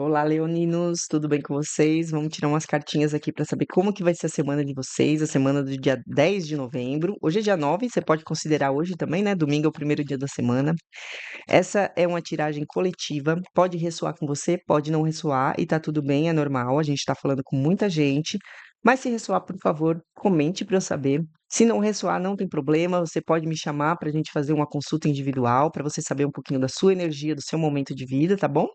Olá, leoninos, tudo bem com vocês? Vamos tirar umas cartinhas aqui para saber como que vai ser a semana de vocês, a semana do dia 10 de novembro. Hoje é dia 9, você pode considerar hoje também, né? Domingo é o primeiro dia da semana. Essa é uma tiragem coletiva, pode ressoar com você, pode não ressoar e tá tudo bem, é normal, a gente tá falando com muita gente. Mas se ressoar, por favor, comente para eu saber. Se não ressoar, não tem problema, você pode me chamar para a gente fazer uma consulta individual, para você saber um pouquinho da sua energia, do seu momento de vida, tá bom?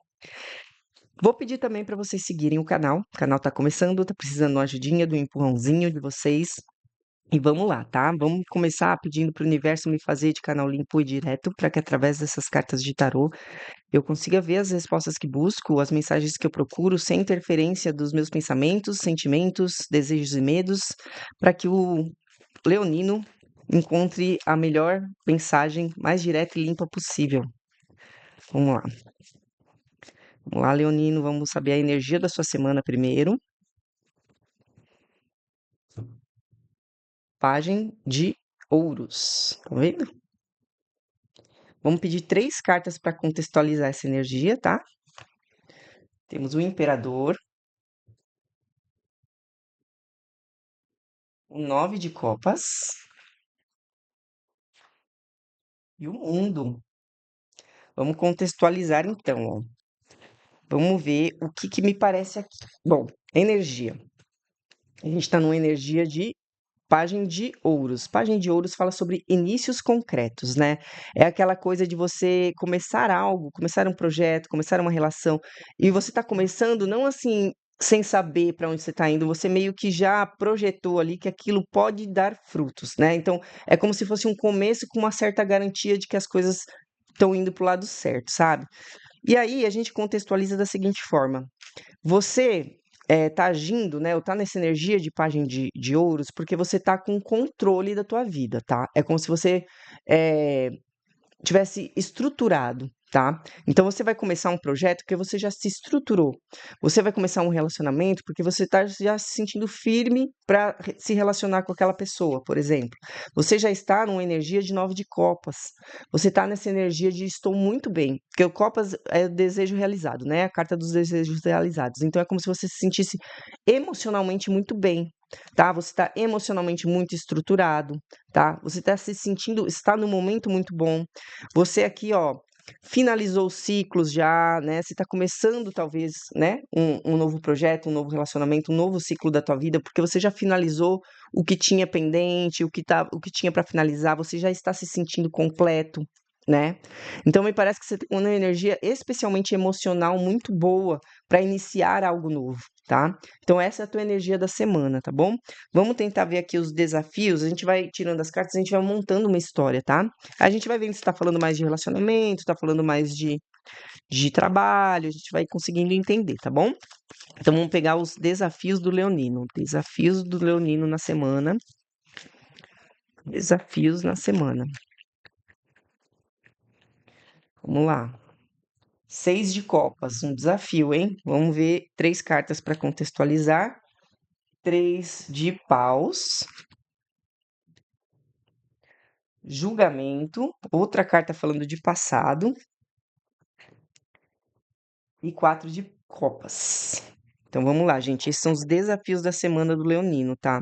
Vou pedir também para vocês seguirem o canal tá começando, tá precisando de uma ajudinha, do empurrãozinho de vocês. E vamos lá, tá? Vamos começar pedindo para o universo me fazer de canal limpo e direto, para que através dessas cartas de tarô eu consiga ver as respostas que busco, as mensagens que eu procuro, sem interferência dos meus pensamentos, sentimentos, desejos e medos, para que o leonino encontre a melhor mensagem mais direta e limpa possível. Vamos lá. Vamos lá, leonino, vamos saber a energia da sua semana primeiro. Pagem de ouros, tá vendo? Vamos pedir 3 cartas para contextualizar essa energia, tá? Temos o imperador, o 9 de copas e o mundo. Vamos contextualizar então, ó. Vamos ver o que me parece aqui. Bom, energia. A gente está numa energia de Pagem de ouros. Pagem de ouros fala sobre inícios concretos, né? É aquela coisa de você começar algo, começar um projeto, começar uma relação, e você está começando não assim sem saber para onde você está indo, você meio que já projetou ali que aquilo pode dar frutos, né? Então, é como se fosse um começo com uma certa garantia de que as coisas estão indo para o lado certo, sabe? E aí a gente contextualiza da seguinte forma: você tá agindo, né, ou tá nessa energia de Pagem de ouros, porque você tá com controle da tua vida, tá? É como se você, eh, tivesse estruturado, tá? Então você vai começar um projeto porque você já se estruturou. Você vai começar um relacionamento porque você está já se sentindo firme para se relacionar com aquela pessoa, por exemplo. Você já está numa energia de 9 de copas. Você está nessa energia de estou muito bem, porque o copas é o desejo realizado, né? A carta dos desejos realizados. Então é como se você se sentisse emocionalmente muito bem, tá? Você está emocionalmente muito estruturado, tá? Você está se sentindo, está num momento muito bom. Você aqui, ó, finalizou os ciclos já, né? Você está começando, talvez, né? Um novo projeto, um novo relacionamento, um novo ciclo da tua vida, porque você já finalizou o que tinha pendente, o que tinha para finalizar, você já está se sentindo completo, né? Então me parece que você tem uma energia especialmente emocional muito boa para iniciar algo novo, tá? Então essa é a tua energia da semana, tá bom? Vamos tentar ver aqui os desafios. A gente vai tirando as cartas, a gente vai montando uma história, tá? A gente vai vendo se tá falando mais de relacionamento, tá falando mais de trabalho, a gente vai conseguindo entender, tá bom? Então vamos pegar os desafios do leonino. Desafios do leonino na semana. Desafios na semana. Vamos lá. 6 de copas, um desafio, hein? Vamos ver 3 cartas para contextualizar. 3 de paus. Julgamento, outra carta falando de passado. E 4 de copas. Então vamos lá, gente. Esses são os desafios da semana do leonino, tá?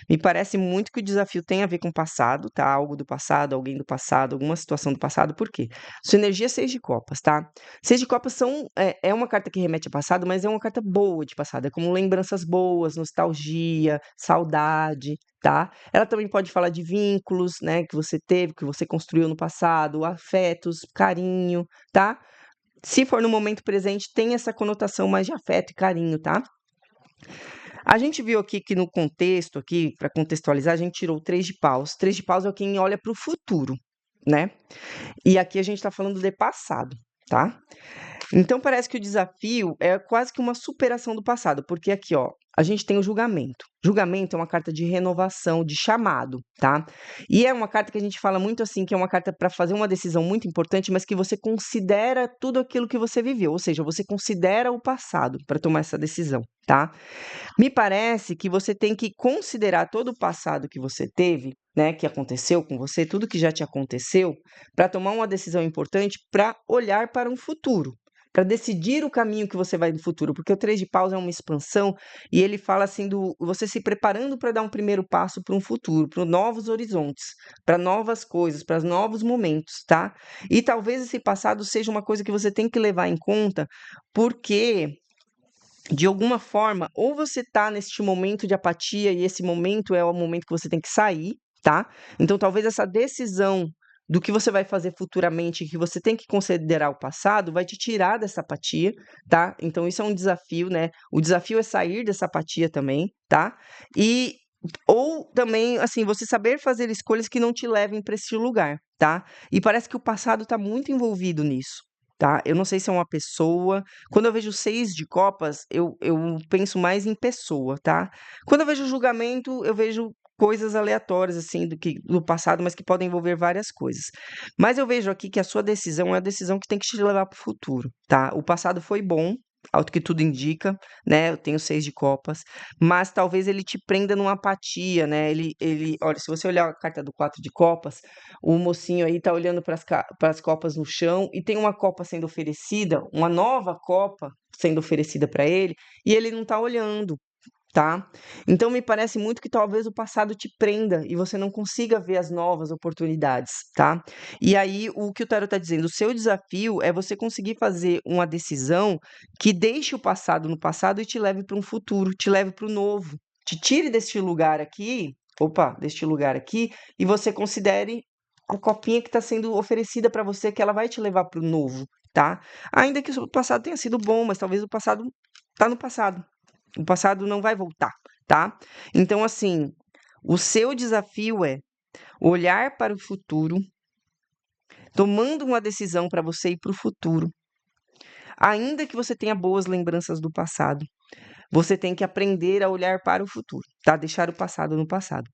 Me parece muito que o desafio tem a ver com o passado, tá? Algo do passado, alguém do passado, alguma situação do passado. Por quê? Sua energia é 6 de copas, tá? 6 de copas é uma carta que remete ao passado, mas é uma carta boa de passado. É como lembranças boas, nostalgia, saudade, tá? Ela também pode falar de vínculos, né? Que você teve, que você construiu no passado, afetos, carinho, tá? Se for no momento presente, tem essa conotação mais de afeto e carinho, tá? A gente viu aqui que no contexto, aqui, para contextualizar, a gente tirou 3 de paus. 3 de paus é quem olha para o futuro, né? E aqui a gente está falando de passado, tá? Então parece que o desafio é quase que uma superação do passado, porque aqui, ó, a gente tem o julgamento. Julgamento é uma carta de renovação, de chamado, tá? E é uma carta que a gente fala muito assim, que é uma carta para fazer uma decisão muito importante, mas que você considera tudo aquilo que você viveu, ou seja, você considera o passado para tomar essa decisão, tá? Me parece que você tem que considerar todo o passado que você teve, né, que aconteceu com você, tudo que já te aconteceu, para tomar uma decisão importante para olhar para um futuro. para decidir o caminho que você vai no futuro, porque o Três de Paus é uma expansão e ele fala assim do você se preparando para dar um primeiro passo para um futuro, para novos horizontes, para novas coisas, para novos momentos, tá? E talvez esse passado seja uma coisa que você tem que levar em conta, porque de alguma forma, ou você tá neste momento de apatia e esse momento é o momento que você tem que sair, tá? Então, talvez essa decisão do que você vai fazer futuramente, que você tem que considerar o passado, vai te tirar dessa apatia, tá? Então, isso é um desafio, né? O desafio é sair dessa apatia também, tá? E ou também, assim, você saber fazer escolhas que não te levem para esse lugar, tá? E parece que o passado tá muito envolvido nisso. Tá? Eu não sei se é uma pessoa, quando eu vejo 6 de copas, eu penso mais em pessoa, tá? Quando eu vejo julgamento, eu vejo coisas aleatórias, assim, do passado, mas que podem envolver várias coisas. Mas eu vejo aqui que a sua decisão é a decisão que tem que te levar para o futuro, tá? O passado foi bom, ao que tudo indica, né? Eu tenho 6 de copas, mas talvez ele te prenda numa apatia, né? Olha, se você olhar a carta do 4 de copas, o mocinho aí tá olhando para as copas no chão e tem uma copa sendo oferecida, uma nova copa sendo oferecida para ele, e ele não tá olhando, tá? Então me parece muito que talvez o passado te prenda e você não consiga ver as novas oportunidades, tá? E aí o que o tarot tá dizendo, o seu desafio é você conseguir fazer uma decisão que deixe o passado no passado e te leve para um futuro, te leve para o novo, te tire deste lugar aqui, deste lugar aqui, e você considere a copinha que está sendo oferecida para você, que ela vai te levar para o novo, tá? Ainda que o passado tenha sido bom, mas talvez o passado tá no passado. O passado não vai voltar, tá? Então, assim, o seu desafio é olhar para o futuro, tomando uma decisão para você ir para o futuro. Ainda que você tenha boas lembranças do passado, você tem que aprender a olhar para o futuro, tá? Deixar o passado no passado.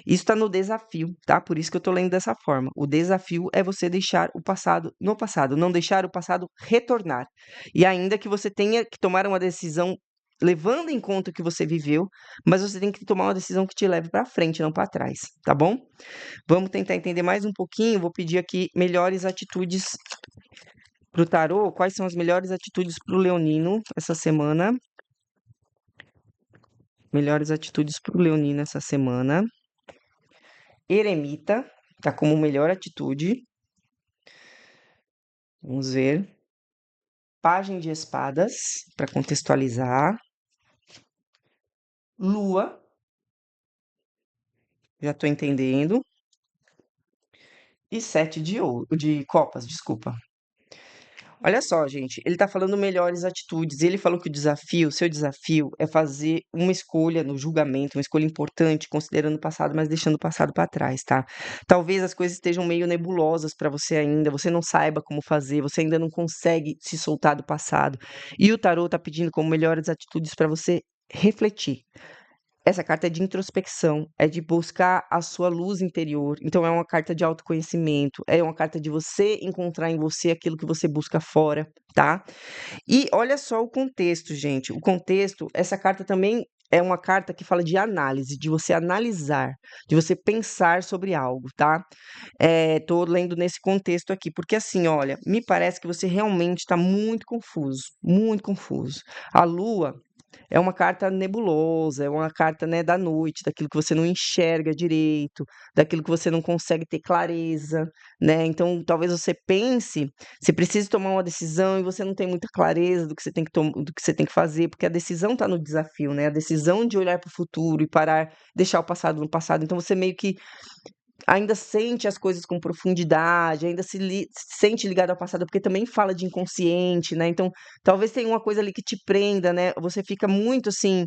Isso está no desafio, tá? Por isso que eu tô lendo dessa forma. O desafio é você deixar o passado no passado, não deixar o passado retornar. E ainda que você tenha que tomar uma decisão levando em conta o que você viveu, mas você tem que tomar uma decisão que te leve para frente, não para trás, tá bom? Vamos tentar entender mais um pouquinho. Vou pedir aqui melhores atitudes para o tarô. Quais são as melhores atitudes para o leonino essa semana? Melhores atitudes para o leonino essa semana. Eremita, tá como melhor atitude. Vamos ver. Pajem de espadas, para contextualizar. Lua, já tô entendendo. E 7 de copas, desculpa. Olha só, gente, ele tá falando melhores atitudes. Ele falou que o seu desafio é fazer uma escolha no julgamento, uma escolha importante, considerando o passado, mas deixando o passado para trás, tá? Talvez as coisas estejam meio nebulosas para você ainda, você não saiba como fazer, você ainda não consegue se soltar do passado. E o tarô tá pedindo como melhores atitudes para você refletir. Essa carta é de introspecção, é de buscar a sua luz interior. Então, é uma carta de autoconhecimento, é uma carta de você encontrar em você aquilo que você busca fora, tá? E olha só o contexto, gente. O contexto, essa carta também é uma carta que fala de análise, de você analisar, de você pensar sobre algo, tá? Tô lendo nesse contexto aqui, porque assim, olha, me parece que você realmente está muito confuso, muito confuso. A Lua é uma carta nebulosa, é uma carta, né, da noite, daquilo que você não enxerga direito, daquilo que você não consegue ter clareza, né? Então, talvez você pense, você precise tomar uma decisão e você não tem muita clareza do que você tem que do que você tem que fazer, porque a decisão está no desafio, né? A decisão de olhar para o futuro e parar, deixar o passado no passado. Então, você meio que ainda sente as coisas com profundidade, ainda se sente ligado ao passado, porque também fala de inconsciente, né, então, talvez tenha uma coisa ali que te prenda, né, você fica muito, assim,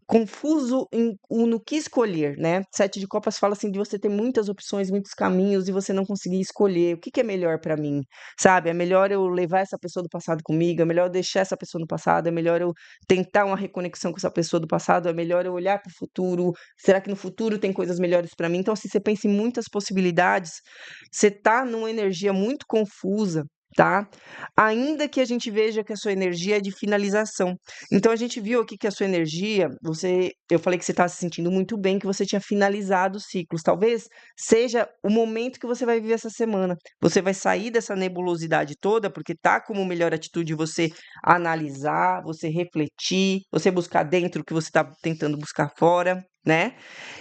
confuso no que escolher, né. Sete de copas fala, assim, de você ter muitas opções, muitos caminhos e você não conseguir escolher. O que que é melhor pra mim, sabe? É melhor eu levar essa pessoa do passado comigo? É melhor eu deixar essa pessoa no passado? É melhor eu tentar uma reconexão com essa pessoa do passado? É melhor eu olhar para o futuro? Será que no futuro tem coisas melhores pra mim? Então, assim, você pensa em muitas possibilidades, você tá numa energia muito confusa, tá? Ainda que a gente veja que a sua energia é de finalização. Então a gente viu aqui que a sua energia, eu falei que você está se sentindo muito bem, que você tinha finalizado os ciclos. Talvez seja o momento que você vai viver essa semana. Você vai sair dessa nebulosidade toda, porque tá como melhor atitude você analisar, você refletir, você buscar dentro o que você está tentando buscar fora, né?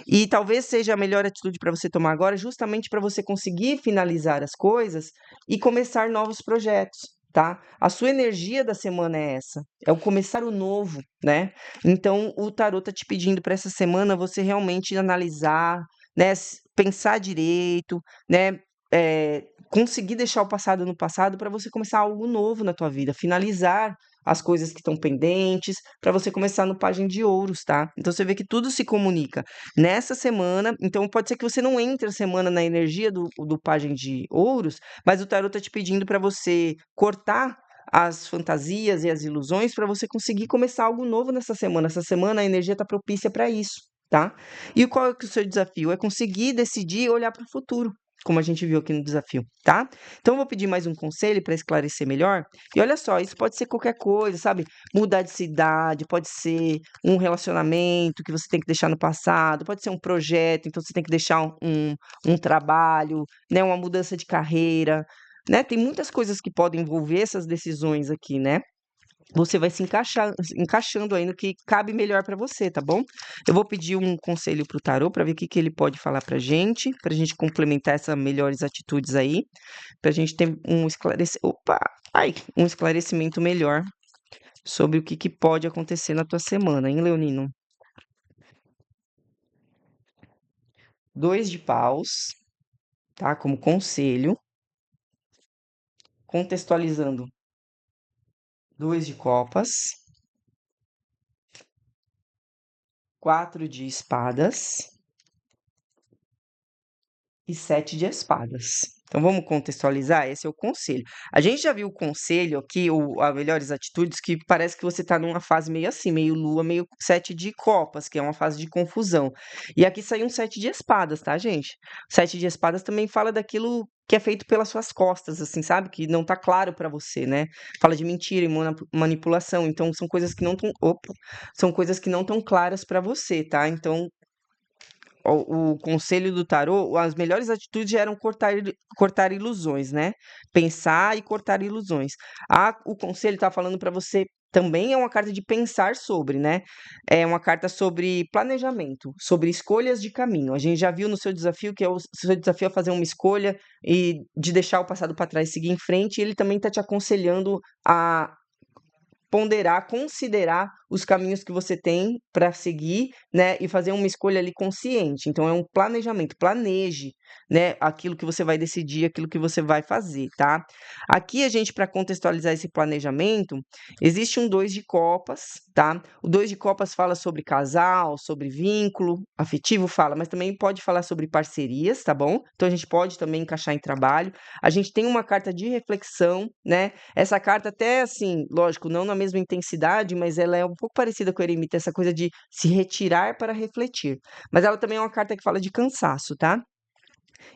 E talvez seja a melhor atitude para você tomar agora, justamente para você conseguir finalizar as coisas e começar novos projetos, tá? A sua energia da semana é essa, é o começar o novo, né? Então, o tarot tá te pedindo para essa semana você realmente analisar, né? Pensar direito, né? Conseguir deixar o passado no passado para você começar algo novo na tua vida, finalizar as coisas que estão pendentes, para você começar no Página de Ouros, tá? Então você vê que tudo se comunica. Nessa semana, então pode ser que você não entre a semana na energia do Página de Ouros, mas o tarot tá te pedindo para você cortar as fantasias e as ilusões para você conseguir começar algo novo nessa semana. Essa semana a energia tá propícia para isso, tá? E qual é que é o seu desafio? É conseguir decidir e olhar para o futuro, como a gente viu aqui no desafio, tá? Então eu vou pedir mais um conselho para esclarecer melhor. E olha só, isso pode ser qualquer coisa, sabe? Mudar de cidade, pode ser um relacionamento que você tem que deixar no passado, pode ser um projeto, então você tem que deixar um trabalho, né? Uma mudança de carreira, né? Tem muitas coisas que podem envolver essas decisões aqui, né? Você vai se encaixando aí no que cabe melhor para você, tá bom? Eu vou pedir um conselho pro tarô para ver o que que ele pode falar pra gente complementar essas melhores atitudes aí, pra gente ter um esclarecimento melhor sobre o que que pode acontecer na tua semana, hein, Leonino? 2 de paus, tá? Como conselho, contextualizando 2 de copas, 4 de espadas e 7 de espadas. Então vamos contextualizar? Esse é o conselho. A gente já viu o conselho aqui, a melhores atitudes, que parece que você está numa fase meio assim, meio lua, meio 7 de copas, que é uma fase de confusão. E aqui saiu um 7 de espadas, tá, gente? 7 de espadas também fala daquilo que é feito pelas suas costas, assim, sabe? Que não tá claro para você, né? Fala de mentira e manipulação. Então são coisas que não tão, são coisas que não estão claras para você, tá? Então o conselho do tarô, as melhores atitudes eram cortar ilusões, né? Pensar e cortar ilusões. O conselho está falando para você também é uma carta de pensar sobre, né? É uma carta sobre planejamento, sobre escolhas de caminho. A gente já viu no seu desafio que o seu desafio é fazer uma escolha e de deixar o passado para trás e seguir em frente. E ele também está te aconselhando a ponderar, considerar os caminhos que você tem para seguir, né, e fazer uma escolha ali consciente. Então é um planejamento, planeje, né, aquilo que você vai decidir, aquilo que você vai fazer, tá? Aqui a gente para contextualizar esse planejamento, existe um 2 de copas, tá? O 2 de copas fala sobre casal, sobre vínculo afetivo, fala, mas também pode falar sobre parcerias, tá bom? Então a gente pode também encaixar em trabalho. A gente tem uma carta de reflexão, né? Essa carta até, assim, lógico, não na mesma intensidade, mas ela é um pouco parecida com a eremita, essa coisa de se retirar para refletir. Mas ela também é uma carta que fala de cansaço, tá?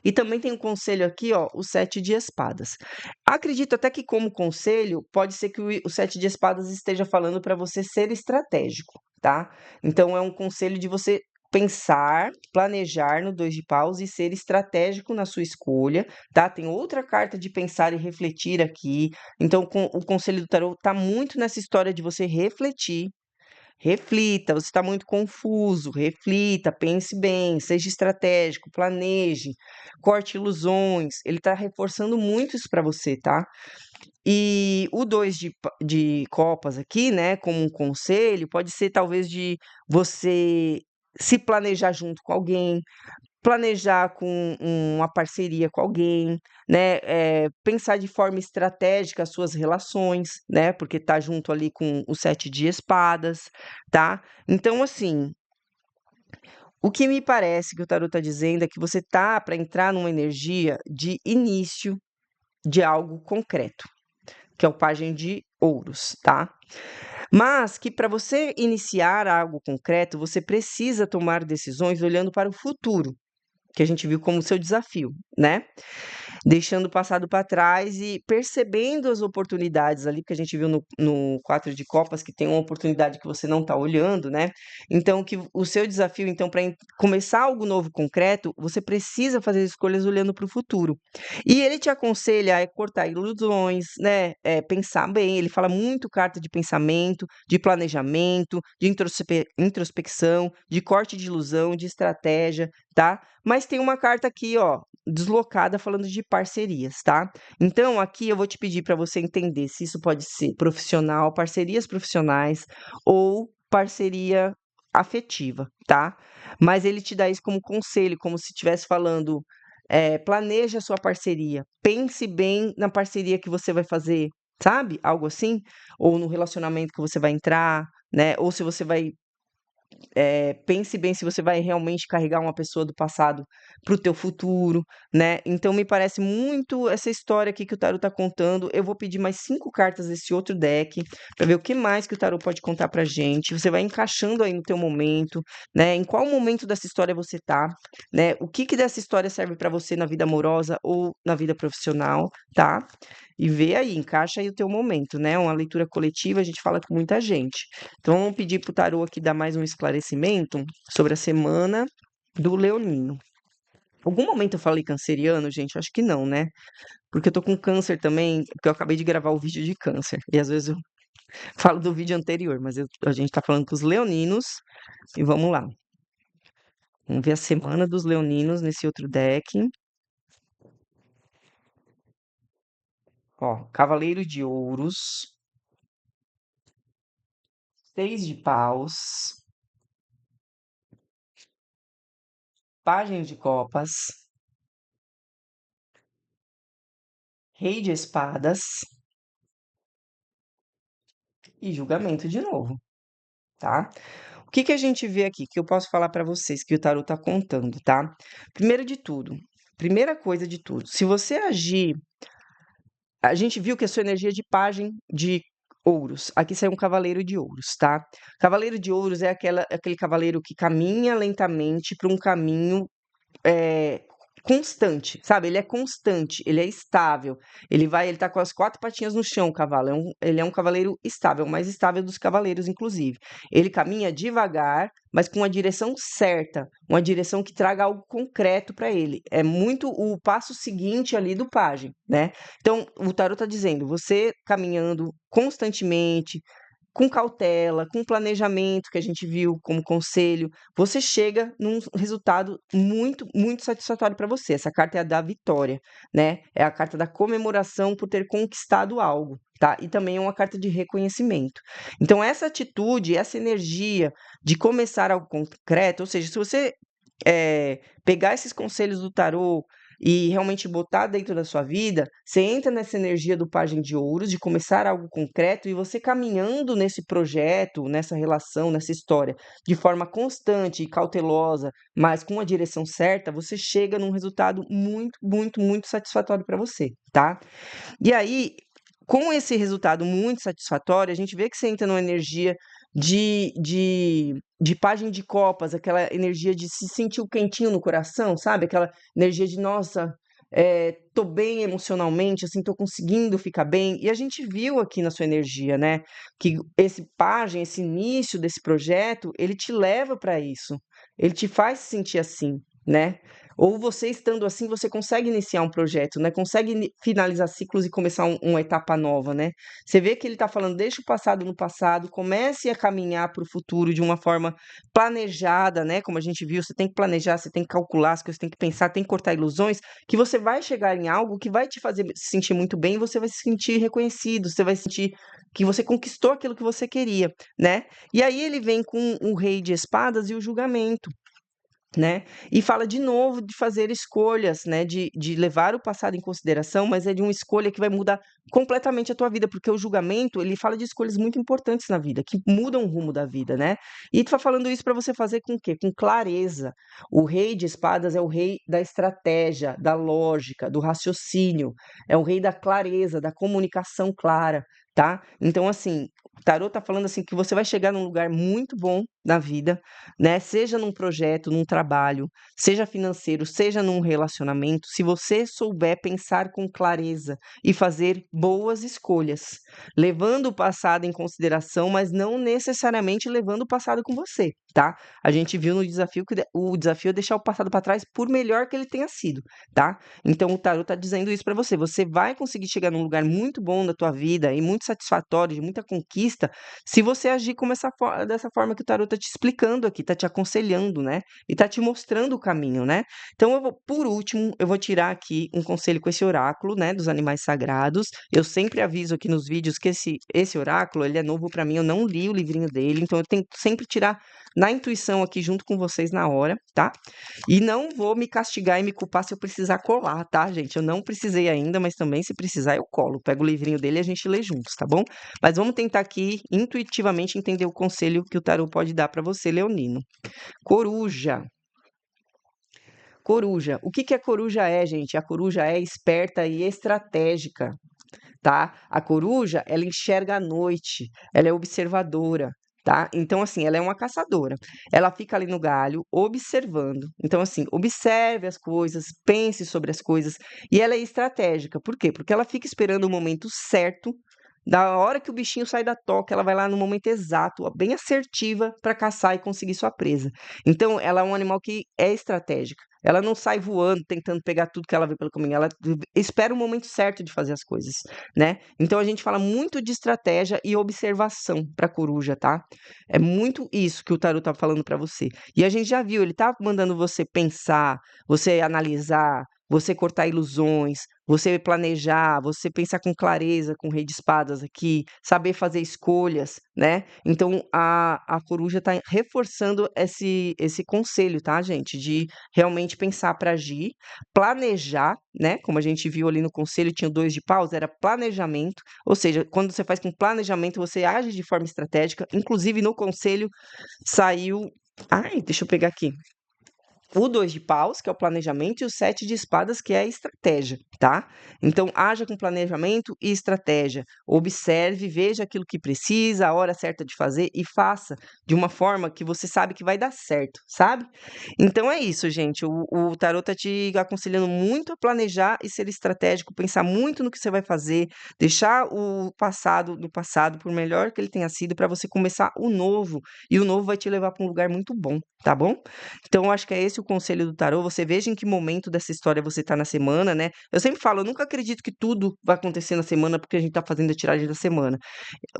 E também tem um conselho aqui, ó, o 7 de espadas. Acredito até que como conselho, pode ser que o 7 de espadas esteja falando para você ser estratégico, tá? Então é um conselho de você pensar, planejar no 2 de paus e ser estratégico na sua escolha, tá? Tem outra carta de pensar e refletir aqui. Então o conselho do tarot tá muito nessa história de você refletir. Reflita, você está muito confuso, reflita, pense bem, seja estratégico, planeje, corte ilusões. Ele está reforçando muito isso para você, tá? E o 2 de copas aqui, né, como um conselho, pode ser talvez de você se planejar junto com alguém, planejar com uma parceria com alguém, né, pensar de forma estratégica as suas relações, né, porque tá junto ali com o 7 de espadas, tá? Então, assim, o que me parece que o tarot tá dizendo é que você tá para entrar numa energia de início de algo concreto, que é o Pajem de Ouros, tá? Mas que para você iniciar algo concreto, você precisa tomar decisões olhando para o futuro, que a gente viu como seu desafio, né? deixando o passado para trás e percebendo as oportunidades ali, porque a gente viu no 4 de copas que tem uma oportunidade que você não está olhando, né? Então, que o seu desafio, então, para começar algo novo concreto, você precisa fazer escolhas olhando para o futuro. E ele te aconselha a cortar ilusões, né? Pensar bem. Ele fala muito carta de pensamento, de planejamento, de introspecção, de corte de ilusão, de estratégia, tá? Mas tem uma carta aqui, ó, deslocada falando de parcerias, tá? Então, aqui eu vou te pedir para você entender se isso pode ser profissional, parcerias profissionais ou parceria afetiva, tá? Mas ele te dá isso como conselho, como se estivesse falando, planeje a sua parceria, pense bem na parceria que você vai fazer, sabe? Algo assim, ou no relacionamento que você vai entrar, né? Ou se você vai pense bem se você vai realmente carregar uma pessoa do passado para o teu futuro, né? Então me parece muito essa história aqui que o tarot está contando. Eu vou pedir mais 5 cartas desse outro deck para ver o que mais que o tarot pode contar pra gente. Você vai encaixando aí no teu momento, né? Em qual momento dessa história você tá, né? O que que dessa história serve para você na vida amorosa ou na vida profissional, tá? E vê aí, encaixa aí o teu momento, né? Uma leitura coletiva, a gente fala com muita gente. Então, vamos pedir para o tarô aqui dar mais um esclarecimento sobre a semana do leonino. Algum momento eu falei canceriano, gente? Acho que não, né? Porque eu tô com câncer também, porque eu acabei de gravar o vídeo de câncer. E às vezes eu falo do vídeo anterior, mas a gente tá falando com os leoninos. E vamos lá. Vamos ver a semana dos leoninos nesse outro deck. Ó, Cavaleiro de Ouros, Seis de Paus, Pajem de Copas, Rei de Espadas e Julgamento de novo, tá? O que que a gente vê aqui, que eu posso falar para vocês, que o tarot tá contando, tá? Primeiro de tudo, primeira coisa de tudo, se você agir, a gente viu que a sua energia é de pajem de ouros. Aqui saiu um cavaleiro de ouros, tá? Cavaleiro de ouros é aquele cavaleiro que caminha lentamente para um caminho é, constante, sabe? Ele é constante, ele é estável. Ele tá com as 4 patinhas no chão, o cavalo. Ele é um cavaleiro estável, o mais estável dos cavaleiros, inclusive. Ele caminha devagar, mas com a direção certa, uma direção que traga algo concreto para ele. É muito o passo seguinte ali do pajem, né? Então, o tarot tá dizendo, você caminhando constantemente, com cautela, com planejamento, que a gente viu como conselho, você chega num resultado muito, muito satisfatório para você. Essa carta é a da vitória, né? É a carta da comemoração por ter conquistado algo, tá? E também é uma carta de reconhecimento. Então, essa atitude, essa energia de começar algo concreto, ou seja, se você pegar esses conselhos do tarô e realmente botar dentro da sua vida, você entra nessa energia do Pajem de Ouros, de começar algo concreto, e você caminhando nesse projeto, nessa relação, nessa história, de forma constante e cautelosa, mas com a direção certa, você chega num resultado muito, muito, muito satisfatório para você, tá? E aí, com esse resultado muito satisfatório, a gente vê que você entra numa energia de Pajem de Copas, aquela energia de se sentir o quentinho no coração, sabe? Aquela energia de, nossa, tô bem emocionalmente, assim, tô conseguindo ficar bem. E a gente viu aqui na sua energia, né? Que esse Pajem, esse início desse projeto, ele te leva para isso. Ele te faz se sentir assim, né? Ou você estando assim, você consegue iniciar um projeto, né? Consegue finalizar ciclos e começar uma etapa nova, né? Você vê que ele está falando, deixa o passado no passado, comece a caminhar para o futuro de uma forma planejada, né? Como a gente viu, você tem que planejar, você tem que calcular as coisas, tem que pensar, tem que cortar ilusões, que você vai chegar em algo que vai te fazer se sentir muito bem e você vai se sentir reconhecido, você vai sentir que você conquistou aquilo que você queria, né? E aí ele vem com o Rei de Espadas e o julgamento, né? E fala de novo de fazer escolhas, né? De levar o passado em consideração, mas é de uma escolha que vai mudar completamente a tua vida, porque o julgamento, ele fala de escolhas muito importantes na vida, que mudam o rumo da vida, né? E tu tá falando isso para você fazer com o quê? Com clareza. O Rei de Espadas é o rei da estratégia, da lógica, do raciocínio, é o rei da clareza, da comunicação clara, tá? Então, assim, O tarô tá falando assim que você vai chegar num lugar muito bom na vida, né? Seja num projeto, num trabalho, seja financeiro, seja num relacionamento, se você souber pensar com clareza e fazer boas escolhas, levando o passado em consideração, mas não necessariamente levando o passado com você, tá? A gente viu no desafio que o desafio é deixar o passado para trás por melhor que ele tenha sido, tá? Então o tarô tá dizendo isso para você. Você vai conseguir chegar num lugar muito bom da tua vida e muito satisfatório, de muita conquista, se você agir como dessa forma que o tarô tá te explicando aqui, tá te aconselhando, né? E tá te mostrando o caminho, né? Então por último, eu vou tirar aqui um conselho com esse oráculo, né, dos animais sagrados. Eu sempre aviso aqui nos vídeos que esse oráculo, ele é novo para mim, eu não li o livrinho dele, então eu tento sempre tirar na intuição aqui junto com vocês na hora, tá? E não vou me castigar e me culpar se eu precisar colar, tá, gente? Eu não precisei ainda, mas também se precisar eu colo. Pego o livrinho dele e a gente lê juntos, tá bom? Mas vamos tentar aqui intuitivamente entender o conselho que o tarô pode dar para você, leonino. Coruja. Coruja. O que que a coruja é, gente? A coruja é esperta e estratégica, tá? A coruja, ela enxerga à noite, ela é observadora, tá? Então, assim, ela é uma caçadora. Ela fica ali no galho observando. Então, assim, observe as coisas, pense sobre as coisas. E ela é estratégica. Por quê? Porque ela fica esperando o momento certo. Da hora que o bichinho sai da toca, ela vai lá no momento exato, ó, bem assertiva, para caçar e conseguir sua presa. Então, ela é um animal que é estratégica. Ela não sai voando, tentando pegar tudo que ela vê pelo caminho. Ela espera o momento certo de fazer as coisas, né? Então a gente fala muito de estratégia e observação para coruja, tá? É muito isso que o tarot tá falando para você. E a gente já viu, ele tá mandando você pensar, você analisar, você cortar ilusões, você planejar, você pensar com clareza, com o rei de espadas aqui, saber fazer escolhas, né? Então a coruja tá reforçando esse conselho, tá, gente? De realmente pensar para agir, planejar, né? Como a gente viu ali no conselho, tinha o 2 de paus, era planejamento, ou seja, quando você faz com planejamento, você age de forma estratégica. Inclusive no conselho saiu. Ai, deixa eu pegar aqui. O 2 de paus, que é o planejamento, e o 7 de espadas, que é a estratégia, tá? Então, haja com planejamento e estratégia. Observe, veja aquilo que precisa, a hora certa de fazer e faça de uma forma que você sabe que vai dar certo, sabe? Então é isso, gente. O tarot tá te aconselhando muito a planejar e ser estratégico, pensar muito no que você vai fazer, deixar o passado do passado, por melhor que ele tenha sido, para você começar o novo. E o novo vai te levar para um lugar muito bom, tá bom? Então, eu acho que é esse o conselho do tarô. Você veja em que momento dessa história você tá na semana, né? Eu sempre falo, eu nunca acredito que tudo vai acontecer na semana porque a gente tá fazendo a tiragem da semana.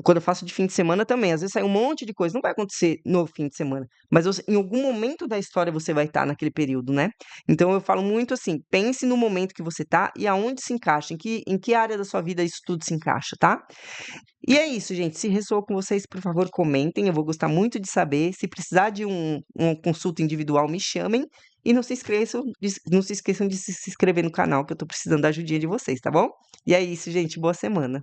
Quando eu faço de fim de semana também, às vezes sai um monte de coisa, não vai acontecer no fim de semana, mas em algum momento da história você vai estar naquele período, né? Então eu falo muito assim, pense no momento que você tá e aonde se encaixa, em que área da sua vida isso tudo se encaixa, tá? E é isso, gente. Se ressoou com vocês, por favor, comentem. Eu vou gostar muito de saber. Se precisar de uma consulta individual, me chamem. E não se esqueçam de se inscrever no canal, que eu tô precisando da ajudinha de vocês, tá bom? E é isso, gente. Boa semana.